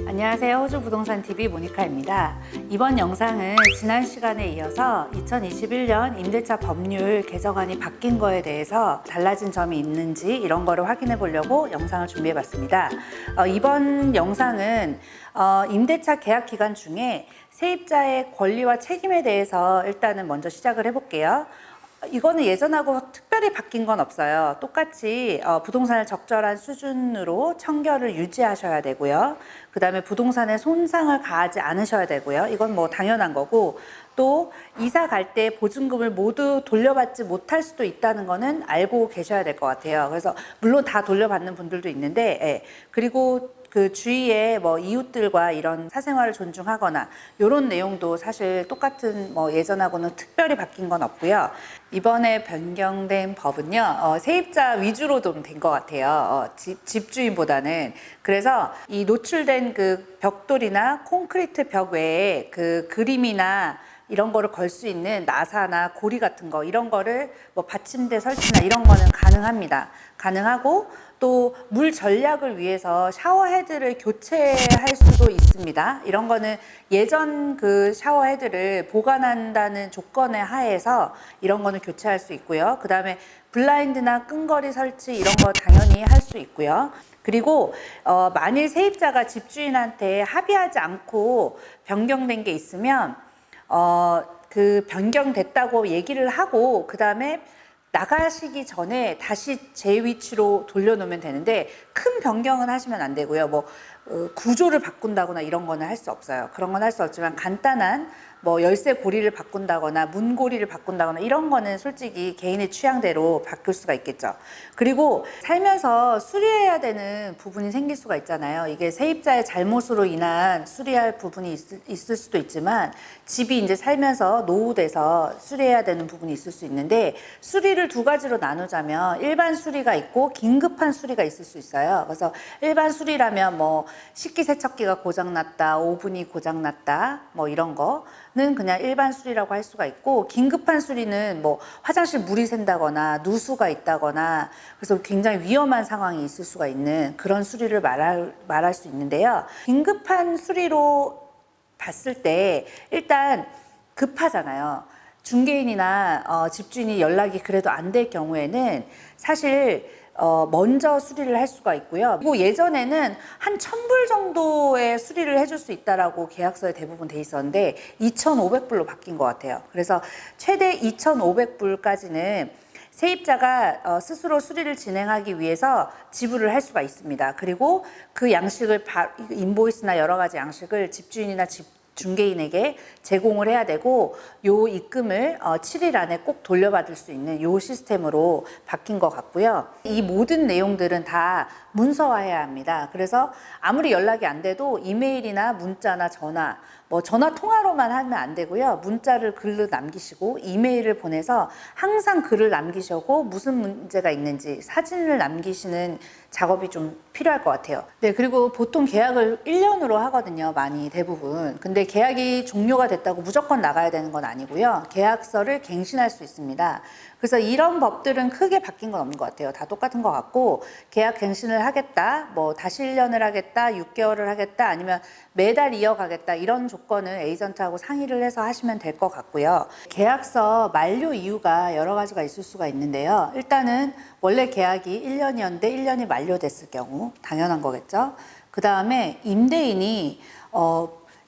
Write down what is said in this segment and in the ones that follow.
안녕하세요. 호주부동산TV 모니카입니다. 이번 영상은 지난 시간에 이어서 2021년 임대차 법률 개정안이 바뀐 거에 대해서 달라진 점이 있는지 이런 거를 확인해 보려고 영상을 준비해 봤습니다. 이번 영상은 임대차 계약 기간 중에 세입자의 권리와 책임에 대해서 일단은 먼저 시작을 해 볼게요. 이거는 예전하고 특별히 바뀐 건 없어요. 똑같이 부동산을 적절한 수준으로 청결을 유지하셔야 되고요. 그 다음에 부동산에 손상을 가하지 않으셔야 되고요. 이건 뭐 당연한 거고, 또 이사 갈 때 보증금을 모두 돌려받지 못할 수도 있다는 거는 알고 계셔야 될 것 같아요. 그래서 물론 다 돌려받는 분들도 있는데, 예. 그리고 그 주위에 뭐 이웃들과 이런 사생활을 존중하거나 이런 내용도 사실 똑같은 뭐 예전하고는 특별히 바뀐 건 없고요. 이번에 변경된 법은요, 세입자 위주로 좀 된 것 같아요. 집주인보다는. 그래서 이 노출된 그 벽돌이나 콘크리트 벽 외에 그 그림이나 이런 거를 걸 수 있는 나사나 고리 같은 거, 이런 거를 뭐 받침대 설치나 이런 거는 가능합니다. 가능하고, 또 물 전략을 위해서 샤워헤드를 교체할 수도 있습니다. 이런 거는 예전 그 샤워헤드를 보관한다는 조건의 하에서 이런 거는 교체할 수 있고요. 그 다음에 블라인드나 끈거리 설치 이런 거 당연히 할 수 있고요. 그리고 만일 세입자가 집주인한테 합의하지 않고 변경된 게 있으면 그 변경됐다고 얘기를 하고 그 다음에 나가시기 전에 다시 제 위치로 돌려놓으면 되는데, 큰 변경은 하시면 안 되고요. 뭐 구조를 바꾼다거나 이런 거는 할 수 없어요. 그런 건 할 수 없지만 간단한 뭐 열쇠 고리를 바꾼다거나 문고리를 바꾼다거나 이런 거는 솔직히 개인의 취향대로 바꿀 수가 있겠죠. 그리고 살면서 수리해야 되는 부분이 생길 수가 있잖아요. 이게 세입자의 잘못으로 인한 수리할 부분이 있을 수도 있지만, 집이 이제 살면서 노후돼서 수리해야 되는 부분이 있을 수 있는데, 수리를 두 가지로 나누자면 일반 수리가 있고 긴급한 수리가 있을 수 있어요. 그래서 일반 수리라면 뭐 식기세척기가 고장났다, 오븐이 고장났다, 뭐 이런 거는 그냥 일반 수리라고 할 수가 있고, 긴급한 수리는 뭐 화장실 물이 샌다거나 누수가 있다거나 그래서 굉장히 위험한 상황이 있을 수가 있는 그런 수리를 말할 수 있는데요. 긴급한 수리로 봤을 때 일단 급하잖아요. 중개인이나 집주인이 연락이 그래도 안 될 경우에는 사실 먼저 수리를 할 수가 있고요. 그리고 예전에는 한 1,000불 정도의 수리를 해줄 수 있다라고 계약서에 대부분 돼 있었는데 2,500불로 바뀐 것 같아요. 그래서 최대 2,500불까지는 세입자가 스스로 수리를 진행하기 위해서 지불을 할 수가 있습니다. 그리고 그 양식을 인보이스나 여러 가지 양식을 집주인이나 중개인에게 제공을 해야 되고, 요 입금을 7일 안에 꼭 돌려받을 수 있는 요 시스템으로 바뀐 것 같고요. 이 모든 내용들은 다 문서화해야 합니다. 그래서 아무리 연락이 안 돼도 이메일이나 문자나 전화, 뭐 전화 통화로만 하면 안 되고요. 문자를 글로 남기시고 이메일을 보내서 항상 글을 남기시고 무슨 문제가 있는지 사진을 남기시는 작업이 좀 필요할 것 같아요. 네, 그리고 보통 계약을 1년으로 하거든요. 많이 대부분. 근데 계약이 종료가 됐다고 무조건 나가야 되는 건 아니고요. 계약서를 갱신할 수 있습니다. 그래서 이런 법들은 크게 바뀐 건 없는 것 같아요. 다 똑같은 것 같고, 계약 갱신을 하겠다, 뭐 다시 1년을 하겠다, 6개월을 하겠다, 아니면 매달 이어가겠다, 이런 조건은 에이전트하고 상의를 해서 하시면 될 것 같고요. 계약서 만료 이유가 여러 가지가 있을 수가 있는데요. 일단은 원래 계약이 1년이었는데 1년이 만료됐을 경우, 당연한 거겠죠. 그 다음에 임대인이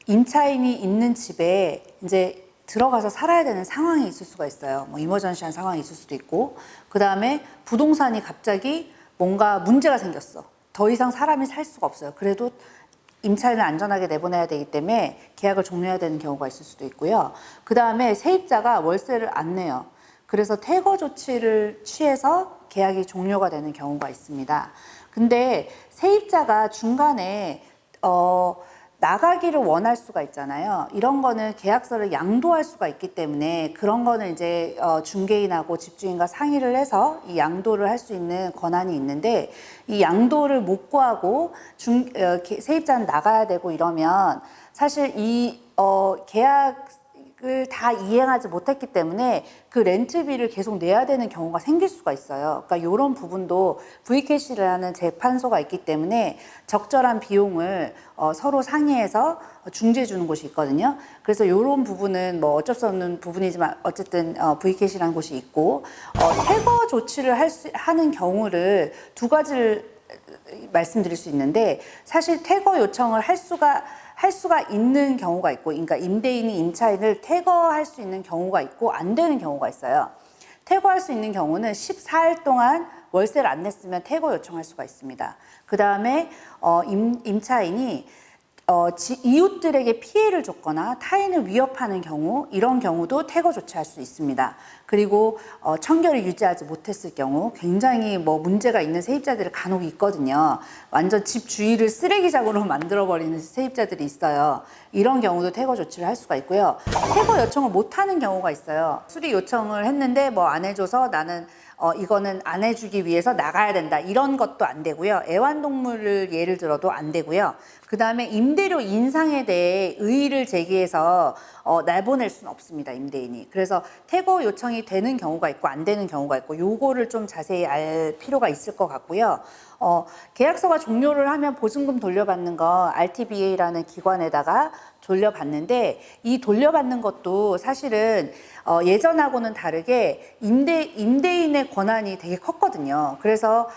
임차인이 있는 집에 이제 들어가서 살아야 되는 상황이 있을 수가 있어요. 뭐 이머전시한 상황이 있을 수도 있고, 그 다음에 부동산이 갑자기 뭔가 문제가 생겼어. 더 이상 사람이 살 수가 없어요. 그래도 임차인을 안전하게 내보내야 되기 때문에 계약을 종료해야 되는 경우가 있을 수도 있고요. 그 다음에 세입자가 월세를 안 내요. 그래서 퇴거 조치를 취해서 계약이 종료가 되는 경우가 있습니다. 근데 세입자가 중간에 나가기를 원할 수가 있잖아요. 이런 거는 계약서를 양도할 수가 있기 때문에 그런 거는 이제 중개인하고 집주인과 상의를 해서 이 양도를 할 수 있는 권한이 있는데, 이 양도를 못 구하고 세입자는 나가야 되고 이러면 사실 이 계약 계약을 다 이행하지 못했기 때문에 그 렌트비를 계속 내야 되는 경우가 생길 수가 있어요. 그러니까 이런 부분도 V캐시라는 재판소가 있기 때문에 적절한 비용을 서로 상의해서 중재해 주는 곳이 있거든요. 그래서 이런 부분은 뭐 어쩔 수 없는 부분이지만 어쨌든 V캐시라는 곳이 있고, 퇴거 조치를 하는 경우를 두 가지를 말씀드릴 수 있는데, 사실 퇴거 요청을 할 수가 있는 경우가 있고, 그러니까 임대인이 임차인을 퇴거할 수 있는 경우가 있고 안 되는 경우가 있어요. 퇴거할 수 있는 경우는 14일 동안 월세를 안 냈으면 퇴거 요청할 수가 있습니다. 그 다음에 임차인이 이웃들에게 피해를 줬거나 타인을 위협하는 경우, 이런 경우도 퇴거 조치할 수 있습니다. 그리고 청결을 유지하지 못했을 경우, 굉장히 뭐 문제가 있는 세입자들이 간혹 있거든요. 완전 집 주위를 쓰레기장으로 만들어버리는 세입자들이 있어요. 이런 경우도 퇴거 조치를 할 수가 있고요. 퇴거 요청을 못하는 경우가 있어요. 수리 요청을 했는데 뭐 안 해줘서 나는 이거는 안 해주기 위해서 나가야 된다, 이런 것도 안 되고요. 애완동물을 예를 들어도 안 되고요. 그 다음에 임대료 인상에 대해 의의를 제기해서 내보낼 수는 없습니다, 임대인이. 그래서 퇴거 요청이 되는 경우가 있고 안 되는 경우가 있고, 요거를 좀 자세히 알 필요가 있을 것 같고요. 계약서가 종료를 하면 보증금 돌려받는 거 RTBA라는 기관에다가 돌려받는데, 이 돌려받는 것도 사실은 예전하고는 다르게 임대인의 권한이 되게 컸거든요. 그래서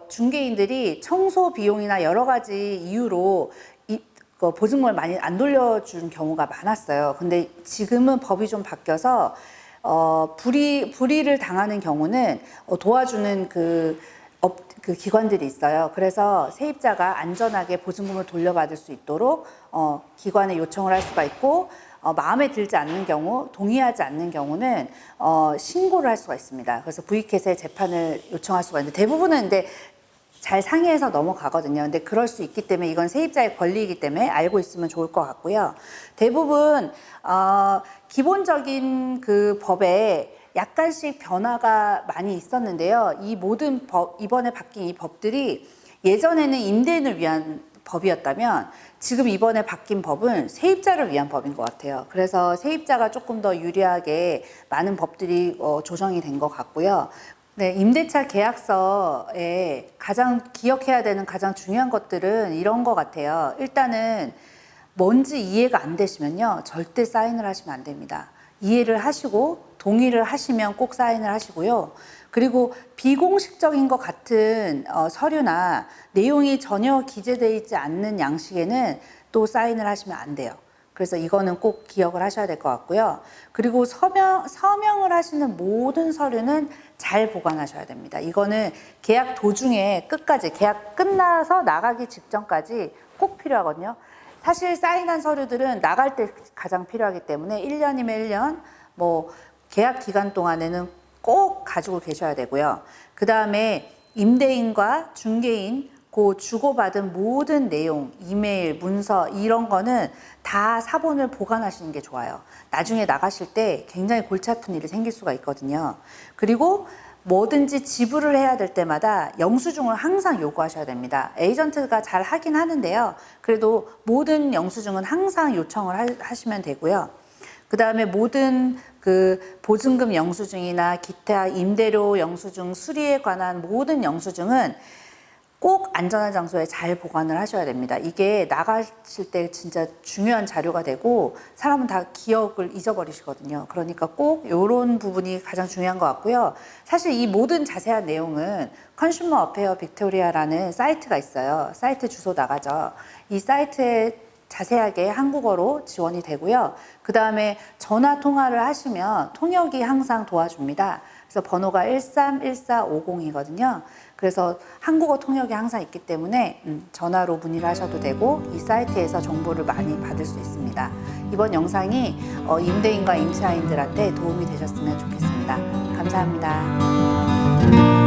중개인들이 청소 비용이나 여러 가지 이유로 보증금을 많이 안 돌려준 경우가 많았어요. 근데 지금은 법이 좀 바뀌어서 불이익을 당하는 경우는 도와주는 그 기관들이 있어요. 그래서 세입자가 안전하게 보증금을 돌려받을 수 있도록 기관에 요청을 할 수가 있고, 마음에 들지 않는 경우, 동의하지 않는 경우는 신고를 할 수가 있습니다. 그래서 V캐스에 재판을 요청할 수가 있는데, 대부분은 근데 잘 상의해서 넘어가거든요. 근데 그럴 수 있기 때문에 이건 세입자의 권리이기 때문에 알고 있으면 좋을 것 같고요. 대부분 기본적인 그 법에 약간씩 변화가 많이 있었는데요. 이 모든 이번에 바뀐 이 법들이 예전에는 임대인을 위한 법이었다면 지금 이번에 바뀐 법은 세입자를 위한 법인 것 같아요. 그래서 세입자가 조금 더 유리하게 많은 법들이 조정이 된 것 같고요. 네, 임대차 계약서에 가장 기억해야 되는 가장 중요한 것들은 이런 것 같아요. 일단은 뭔지 이해가 안 되시면요, 절대 사인을 하시면 안 됩니다. 이해를 하시고 동의를 하시면 꼭 사인을 하시고요. 그리고 비공식적인 것 같은 서류나 내용이 전혀 기재되어 있지 않는 양식에는 또 사인을 하시면 안 돼요. 그래서 이거는 꼭 기억을 하셔야 될 것 같고요. 그리고 서명을 하시는 모든 서류는 잘 보관하셔야 됩니다. 이거는 계약 도중에 끝까지, 계약 끝나서 나가기 직전까지 꼭 필요하거든요. 사실 사인한 서류들은 나갈 때 가장 필요하기 때문에 1년이면 1년, 뭐 계약 기간 동안에는 꼭 가지고 계셔야 되고요. 그 다음에 임대인과 중개인 그 주고받은 모든 내용, 이메일, 문서 이런 거는 다 사본을 보관하시는 게 좋아요. 나중에 나가실 때 굉장히 골치 아픈 일이 생길 수가 있거든요. 그리고 뭐든지 지불을 해야 될 때마다 영수증을 항상 요구하셔야 됩니다. 에이전트가 잘 하긴 하는데요. 그래도 모든 영수증은 항상 요청을 하시면 되고요. 그 다음에 모든 그 보증금 영수증이나 기타 임대료 영수증, 수리에 관한 모든 영수증은 꼭 안전한 장소에 잘 보관을 하셔야 됩니다. 이게 나가실 때 진짜 중요한 자료가 되고 사람은 다 기억을 잊어버리시거든요. 그러니까 꼭 이런 부분이 가장 중요한 것 같고요. 사실 이 모든 자세한 내용은 컨슈머 어페어 빅토리아라는 사이트가 있어요. 사이트 주소 나가죠. 이 사이트에 자세하게 한국어로 지원이 되고요. 그 다음에 전화 통화를 하시면 통역이 항상 도와줍니다. 그래서 번호가 131450이거든요. 그래서 한국어 통역이 항상 있기 때문에 전화로 문의를 하셔도 되고 이 사이트에서 정보를 많이 받을 수 있습니다. 이번 영상이 임대인과 임차인들한테 도움이 되셨으면 좋겠습니다. 감사합니다.